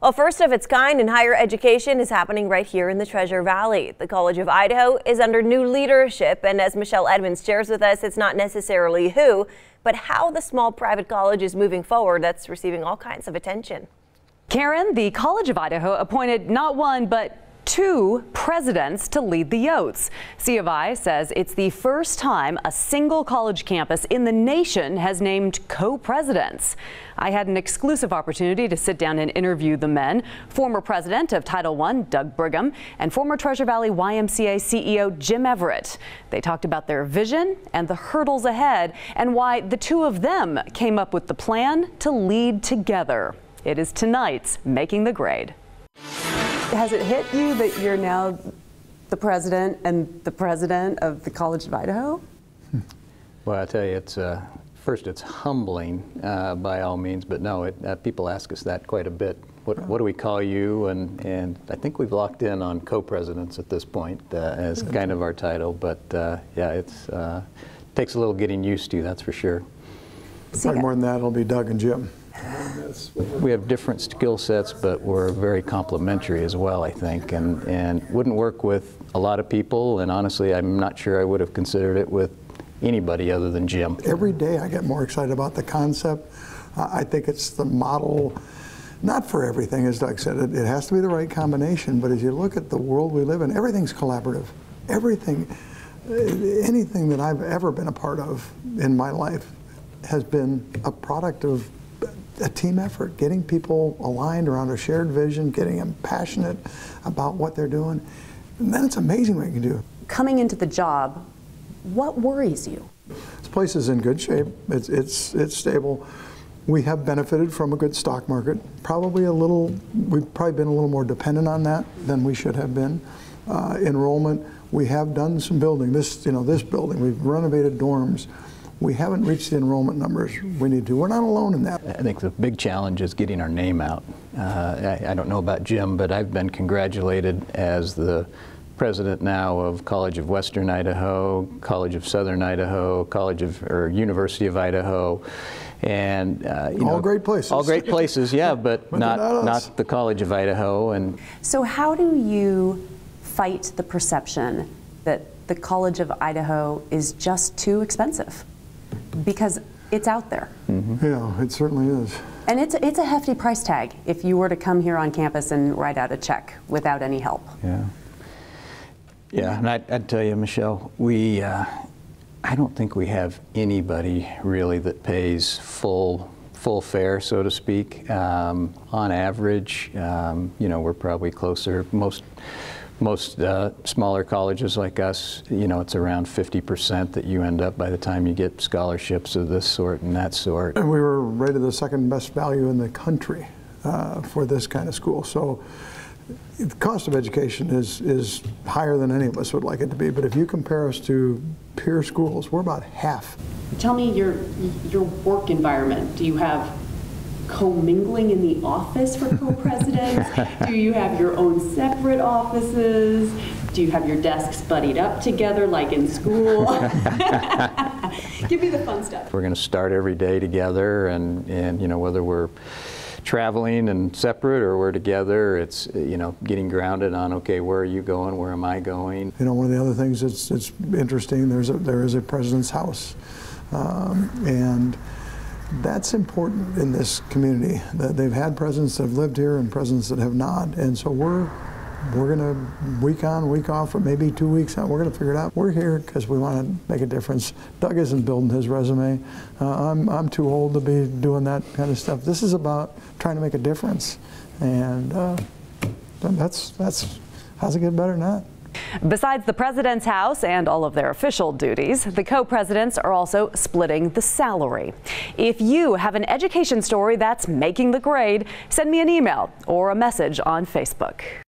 Well, first of its kind in higher education is happening right here in the Treasure Valley. The College of Idaho is under new leadership, and as Michelle Edmonds shares with us, it's not necessarily who, but how the small private college is moving forward that's receiving all kinds of attention. Karen, the College of Idaho appointed not one, but two presidents to lead the Yotes. C of I says it's the first time a single college campus in the nation has named co-presidents. I had an exclusive opportunity to sit down and interview the men, former president of Title I, Doug Brigham, and former Treasure Valley YMCA CEO Jim Everett. They talked about their vision and the hurdles ahead and why the two of them came up with the plan to lead together. It is tonight's Making the Grade. Has it hit you that you're now the president and the president of the College of Idaho? Well, I tell you, it's first it's humbling by all means, but no, people ask us that quite a bit. What do we call you? And I think we've locked in on co-presidents at this point as kind of our title. But yeah, it takes a little getting used to, that's for sure. Probably more than that, it'll be Doug and Jim. We have different skill sets, but we're very complementary as well, I think, and wouldn't work with a lot of people, and honestly, I'm not sure I would have considered it with anybody other than Jim. Every day I get more excited about the concept. I think it's the model, not for everything, as Doug said, it has to be the right combination, but as you look at the world we live in, everything's collaborative. Everything, anything that I've ever been a part of in my life has been a product of a team effort, getting people aligned around a shared vision, getting them passionate about what they're doing. And then it's amazing what you can do. Coming into the job, what worries you? This place is in good shape. It's stable. We have benefited from a good stock market. We've probably been a little more dependent on that than we should have been. Enrollment, we have done some building. This building, we've renovated dorms. We haven't reached the enrollment numbers we need to. We're not alone in that. I think the big challenge is getting our name out. I don't know about Jim, but I've been congratulated as the president now of College of Western Idaho, College of Southern Idaho, University of Idaho, and all great places. All great places, yeah, but not the College of Idaho. And so, how do you fight the perception that the College of Idaho is just too expensive? Because it's out there. Mm-hmm. Yeah, it certainly is. And it's a hefty price tag if you were to come here on campus and write out a check without any help. Yeah. Yeah, and I'd tell you, Michelle, I don't think we have anybody really that pays full fare, so to speak. On average, we're probably closer. Most smaller colleges like us, it's around 50% that you end up by the time you get scholarships of this sort and that sort. And we were rated the second best value in the country for this kind of school. So the cost of education is higher than any of us would like it to be. But if you compare us to peer schools, we're about half. Tell me your work environment. Do you have co-mingling in the office for co-presidents? Do you have your own separate offices? Do you have your desks buddied up together like in school? Give me the fun stuff. We're going to start every day together, and whether we're traveling and separate or we're together, it's getting grounded on, okay, where are you going, where am I going? One of the other things that's interesting, there is a president's house, and that's important in this community. That they've had presidents that have lived here and presidents that have not, and so we're going to week on, week off, or maybe 2 weeks out. We're going to figure it out. We're here because we want to make a difference. Doug isn't building his resume. I'm too old to be doing that kind of stuff. This is about trying to make a difference, and that's how's it get better than that? Besides the president's house and all of their official duties, the co-presidents are also splitting the salary. If you have an education story that's making the grade, send me an email or a message on Facebook.